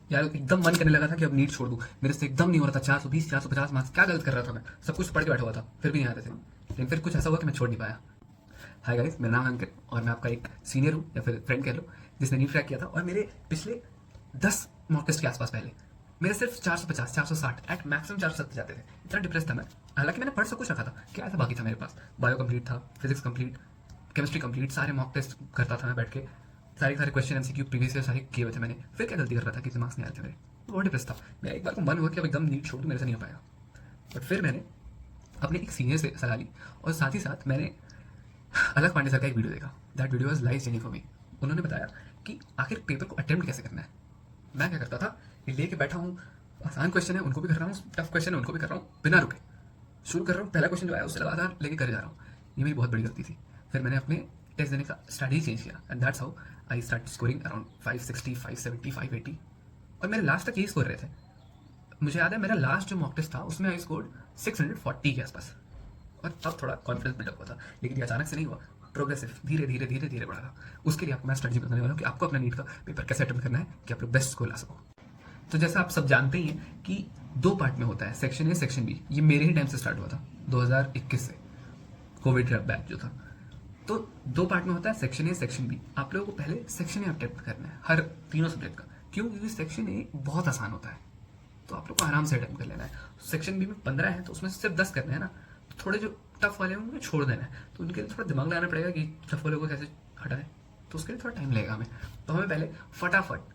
यार एकदम मन करने लगा था कि अब नीट छोड़ दूं, मेरे से एकदम नहीं हो रहा था। 420 450 मार्क्स, क्या गलत कर रहा था मैं, सब कुछ पढ़ के बैठा हुआ था, फिर भी नहीं आते थे। लेकिन फिर कुछ ऐसा हुआ कि मैं छोड़ नहीं पाया। हाय गाइस, मेरा नाम है अंकित और मैं आपका एक सीनियर हूँ या फिर फ्रेंड कह लो, जिसने नीट क्रैक किया था। और मेरे पिछले 10 मॉक टेस्ट के आसपास पहले मेरे सिर्फ 450 460 एट मैक्सिमम 470 जाते थे। इतना डिप्रेस था मैं। हालांकि मैंने पढ़ सब कुछ रखा था, क्या ऐसा बाकी था मेरे पास, बायो कंप्लीट था, फिजिक्स कंप्लीट, केमिस्ट्री कंप्लीट, सारे मॉक टेस्ट करता था मैं बैठ के, सारे सारे क्वेश्चन एमसीक्यू प्रीवियस ईयर सारे किए हुए थे मैंने। फिर क्या गलती कर रहा था कि मार्क्स नहीं आते मेरे, बहुत डिप्रेस था। मेरा एक बार को मन हुआ कि अब एकदम नीट छोड़ दूं, मेरे से नहीं हो पाएगा। बट फिर मैंने अपने एक सीनियर से सलाह ली और साथ ही साथ मैंने अलग पांडे सर का एक वीडियो देखा। That video was life changing for me. उन्होंने बताया कि आखिर पेपर को अटेम्प्ट कैसे करना है। मैं क्या करता था, ये लेके बैठा हूँ, आसान क्वेश्चन है उनको भी कर रहा हूँ, टफ क्वेश्चन है उनको भी कर रहा हूँ, बिना रुके शुरू कर रहा हूँ। पहला क्वेश्चन जो आया उससे लगातार लेके करे जा रहा हूँ। ये मेरी बहुत बड़ी गलती थी। फिर मैंने अपने टेस्ट देने का स्ट्रैटेजी चेंज किया and that's how I start scoring around 560 570 580। और मेरे लास्ट तक यही स्कोर रहे थे। मुझे याद है मेरा लास्ट जो मॉक टेस्ट था उसमें आई स्कोर 640 के आसपास। और तब थोड़ा कॉन्फिडेंस बिल्डअप हुआ था, लेकिन ये अचानक से नहीं हुआ, प्रोग्रेसिव धीरे धीरे धीरे धीरे बढ़ा था। उसके लिए आपको मैं स्ट्रेटजी बताने वाला हूँ कि आपको अपना नीट का पेपर कैसे अटेम्प्ट करना है कि आप लोग बेस्ट स्कोर ला सको। तो जैसा आप सब जानते ही हैं कि 2 पार्ट में होता है, सेक्शन ए सेक्शन बी। ये मेरे ही टाइम से स्टार्ट हुआ था 2021 से, कोविड बैच जो था। तो 2 पार्ट में होता है, सेक्शन ए सेक्शन बी। आप लोगों को पहले सेक्शन ए अटेम्प्ट करना है हर तीनों सब्जेक्ट का। क्यों? क्योंकि सेक्शन ए बहुत आसान होता है, तो आप लोग को आराम से अटेम्प्ट कर लेना है। सेक्शन बी में 15 है तो उसमें से सिर्फ 10 करने हैं ना, तो थोड़े जो टफ वाले होंगे छोड़ देना है। तो उनके लिए थोड़ा दिमाग लगाना पड़ेगा कि टफ वाले को कैसे हटाएं, तो उसके लिए थोड़ा टाइम लगेगा हमें। तो हमें पहले फटाफट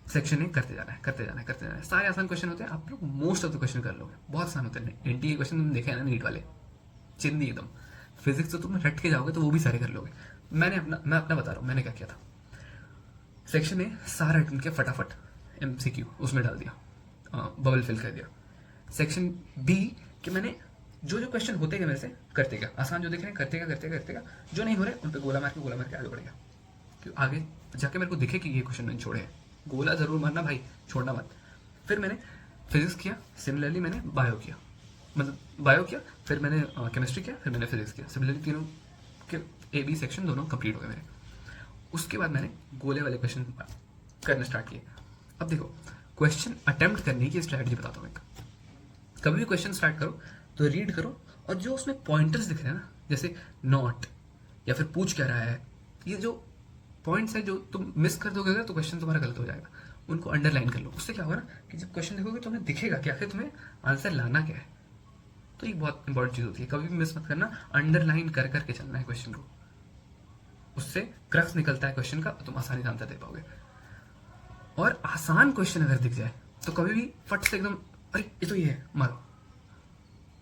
सेक्शन ए करते जाना है करते जाना है करते जाना है। सारे आसान क्वेश्चन होते हैं, आप लोग मोस्ट ऑफ द क्वेश्चन कर लोगे, बहुत आसान होते हैं। एनटी के क्वेश्चन तुम देखे हैं ना नीट वाले, चिंदी एकदम। फिजिक्स तो तुम रट के जाओगे तो वो भी सारे कर लोगे। मैं अपना बता रहा हूँ मैंने क्या किया था। सेक्शन ए सारा अटेम्प्ट किया फटाफट, एमसीक्यू उसमें डाल दिया, बबल फिल कर दिया। सेक्शन बी कि मैंने जो जो क्वेश्चन होते गए मेरे से करते गया, आसान जो दिख रहे हैं करते गया करते गया करते गया, जो नहीं हो रहे उन पर गोला मार के आगे बढ़ गया। कि आगे जाके मेरे को दिखे कि ये क्वेश्चन मैंने छोड़े हैं। गोला जरूर मारना भाई, छोड़ना मत। फिर मैंने फिजिक्स किया, सिमिलरली मैंने बायो किया, मतलब बायो किया, फिर मैंने केमिस्ट्री किया, फिर मैंने फिजिक्स किया। सिमिलरली तीनों के ए बी सेक्शन दोनों कंप्लीट हो गए मेरे। उसके बाद मैंने गोले वाले क्वेश्चन करना स्टार्ट किए। अब देखो, क्वेश्चन अटेम्प्ट करने की स्ट्रैटेजी बताता हूँ एक। कभी भी क्वेश्चन स्टार्ट करो तो रीड करो, और जो उसमें पॉइंटर्स दिख रहे हैं ना, जैसे नॉट या फिर पूछ क्या रहा है, ये जो पॉइंट्स है जो तुम मिस कर दोगे तो क्वेश्चन तुम्हारा गलत हो जाएगा, उनको अंडरलाइन कर लो। उससे क्या होगा ना कि जब क्वेश्चन देखोगे तुम्हें दिखेगा कि आखिर तुम्हें आंसर लाना क्या है। तो एक बहुत इंपॉर्टेंट चीज होती है, कभी भी मिस मत करना, अंडरलाइन कर करके चलना है क्वेश्चन को। उससे क्रक्स निकलता है क्वेश्चन का, तुम आसानी से आंसर दे पाओगे। और आसान क्वेश्चन अगर दिख जाए तो कभी भी फट से एकदम अरे ये तो ये है मारो,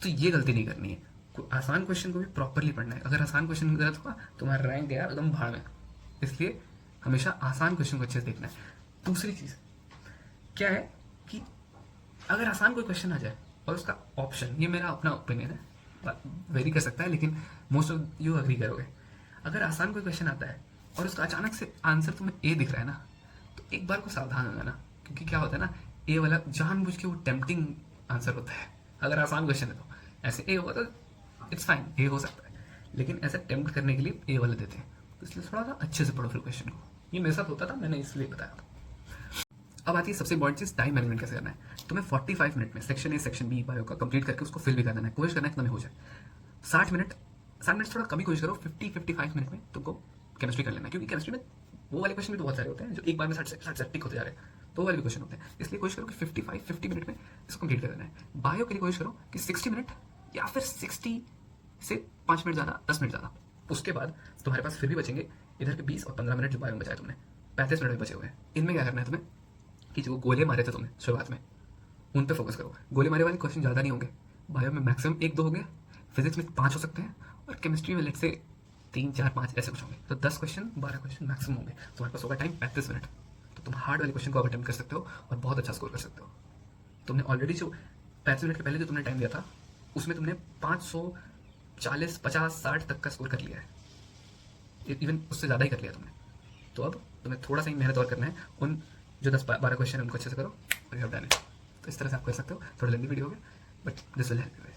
तो ये गलती नहीं करनी है। आसान क्वेश्चन को भी प्रॉपरली पढ़ना है। अगर आसान क्वेश्चन गलत हुआ तुम्हारा रैंक गया एकदम भाड़ में। इसलिए हमेशा आसान क्वेश्चन को अच्छे से देखना है। दूसरी चीज क्या है कि अगर आसान कोई क्वेश्चन आ जाए और उसका ऑप्शन, ये मेरा अपना ओपिनियन है, वेरी कर सकता है, लेकिन मोस्ट ऑफ यू अग्री करोगे। अगर आसान कोई क्वेश्चन आता है और उसका अचानक से आंसर तुम्हें ए दिख रहा है ना, तो एक बार को सावधान हो जाना, क्योंकि क्या होता है ना, ए वाला जानबूझ के वो टेम्पटिंग आंसर होता है। अगर आसान क्वेश्चन है तो ऐसे ए होगा तो इट्स फाइन, ए हो सकता है, लेकिन ऐसा टेम्प्ट करने के लिए ए वाले देते हैं। तो इसलिए थोड़ा सा अच्छे से पढ़ो फिर क्वेश्चन को। ये मेरे साथ होता था, मैंने इसलिए बताया। अब आती है सबसे इंपॉर्टेंट चीज, टाइम मैनेजमेंट कैसे करना है। तुम्हें 45 मिनट में section A section B bio का कंप्लीट करके उसको फिल भी कर देना है। कोशिश करना है कि तुम्हें हो जाए 60 मिनट थोड़ा कम ही कोशिश करो, 50-55 मिनट में तुमको केमिस्ट्री कर लेना है। क्योंकि केमिस्ट्री में वो वाले क्वेश्चन भी तो बहुत सारे होते हैं जो एक बार में 60 टिक होते जा रहे हैं, तो वो वाले भी क्वेश्चन होते हैं। इसलिए कोशिश करो कि 50 मिनट में इसको कंप्लीट कर देना है। बायो के लिए कोशिश करो कि 60 मिनट या फिर 60 से 5 मिनट ज़्यादा, 10 मिनट ज़्यादा। उसके बाद तुम्हारे पास फिर भी बचेंगे इधर के 20 और 15 मिनट जो बायो में बचाए तुमने, 35 मिनट में बचे हुए हैं। इनमें क्या करना है तुम्हें कि जो गोले मारे थे तुमने शुरुआत में, उन पे फोकस करो। गोले मारे वाले क्वेश्चन ज़्यादा नहीं होंगे, बायो में मैक्सिमम 1-2 होंगे, फिजिक्स में 5 हो सकते हैं, और केमिस्ट्री में लेट से 3-4-5 ऐसे कुछ होंगे। तो 10 क्वेश्चन 12 क्वेश्चन मैक्सिमम होंगे। तुम्हारे पास होगा टाइम 35 मिनट, तो तुम हार्ड वाले क्वेश्चन को अब अटेम्प्ट कर सकते हो और बहुत अच्छा स्कोर कर सकते हो। तुमने ऑलरेडी जो 35 मिनट के पहले जो तुमने टाइम दिया था उसमें तुमने 540, 50, 60 तक का स्कोर कर लिया है, इवन उससे ज़्यादा ही कर लिया तुमने। तो अब तुम्हें थोड़ा सा ही मेहनत और करना है, उन जो 10-12 क्वेश्चन है उनको अच्छे से करो और यू हैव डन इट। तो इस तरह से आप कर सकते हो। थोड़ा लेंदी वीडियो हो गया, but this will help you.